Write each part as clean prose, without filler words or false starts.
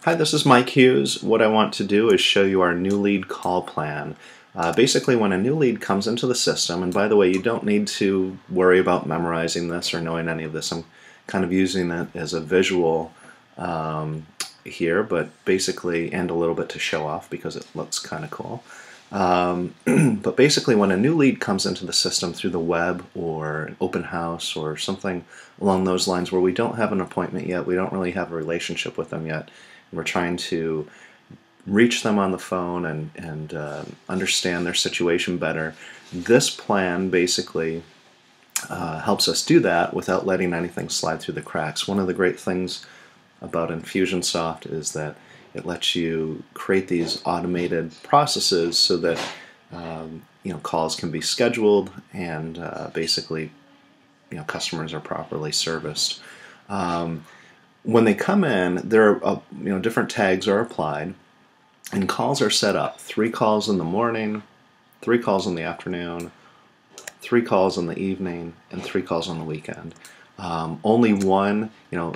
Hi, this is Mike Hughes. What I want to do is show you our new lead call plan. Basically, when a new lead comes into the system, and by the way, you don't need to worry about memorizing this or knowing any of this. I'm kind of using it as a visual here, but basically, and a little bit to show off because it looks kind of cool. But basically, when a new lead comes into the system through the web or an open house or something along those lines where we don't have an appointment yet, we don't really have a relationship with them yet, we're trying to reach them on the phone and understand their situation better. This plan basically helps us do that without letting anything slide through the cracks. One of the great things about Infusionsoft is that it lets you create these automated processes so that calls can be scheduled and basically customers are properly serviced. When they come in, there are different tags are applied, and calls are set up. 3 calls in the morning, 3 calls in the afternoon, 3 calls in the evening, and 3 calls on the weekend. Only one,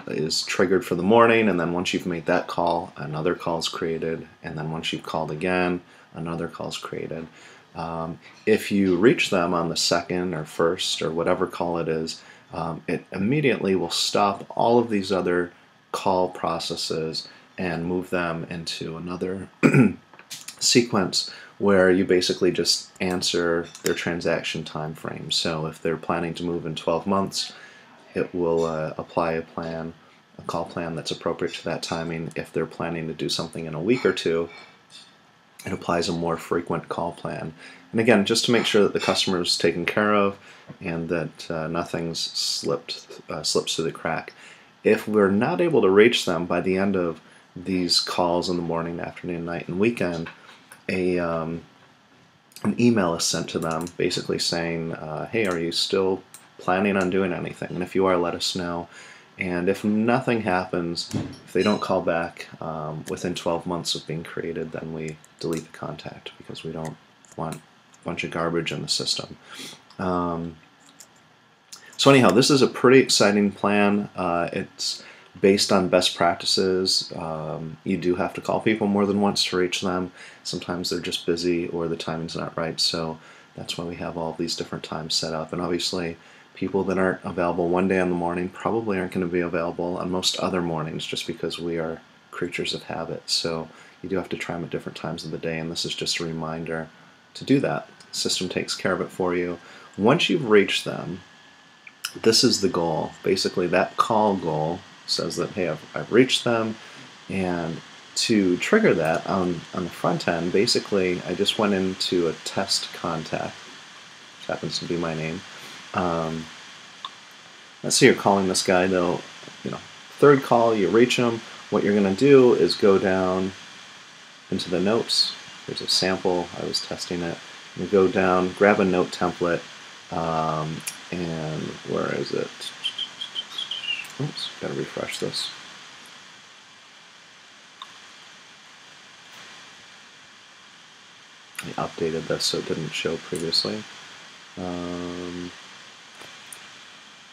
is triggered for the morning, and then once you've made that call, another call is created, and then once you've called again, another call is created. If you reach them on the second or first or whatever call it is, it immediately will stop all of these other call processes and move them into another sequence where you basically just answer their transaction time frame. So if they're planning to move in 12 months, it will apply a call plan that's appropriate to that timing. If they're planning to do something in a week or two, it applies a more frequent call plan. And again, just to make sure that the customer is taken care of and that nothing's slips through the crack. If we're not able to reach them by the end of these calls in the morning, afternoon, night, and weekend, an email is sent to them basically saying, hey, are you still planning on doing anything? And if you are, let us know. And if nothing happens, if they don't call back within 12 months of being created, then we delete the contact because we don't want a bunch of garbage in the system. So anyhow, this is a pretty exciting plan. It's based on best practices. You do have to call people more than once to reach them. Sometimes they're just busy or the timing's not right, so that's why we have all these different times set up. And obviously, people that aren't available one day in the morning probably aren't going to be available on most other mornings just because we are creatures of habit. So you do have to try them at different times of the day, and this is just a reminder to do that. The system takes care of it for you. Once you've reached them, this is the goal. Basically, that call goal says that, hey, I've reached them, and to trigger that on the front end, basically, I just went into a test contact, which happens to be my name. Let's say you're calling this guy, though, third call, you reach him. What you're going to do is go down into the notes. There's a sample. I was testing it. You go down, grab a note template, and where is it? Oops, gotta refresh this. I updated this so it didn't show previously.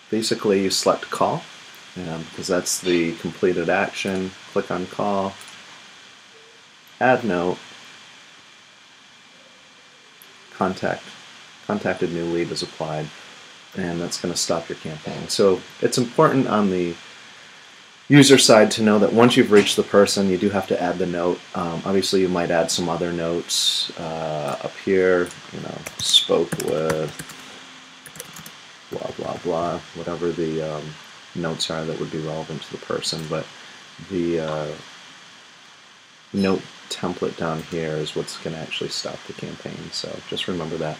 Basically, you select call, because that's the completed action. Click on call, add note, contacted new lead is applied, and that's going to stop your campaign. So it's important on the user side to know that once you've reached the person, you do have to add the note. Obviously, you might add some other notes up here. Spoke with blah blah blah, whatever the notes are that would be relevant to the person. But the note template down here is what's going to actually stop the campaign. So just remember that.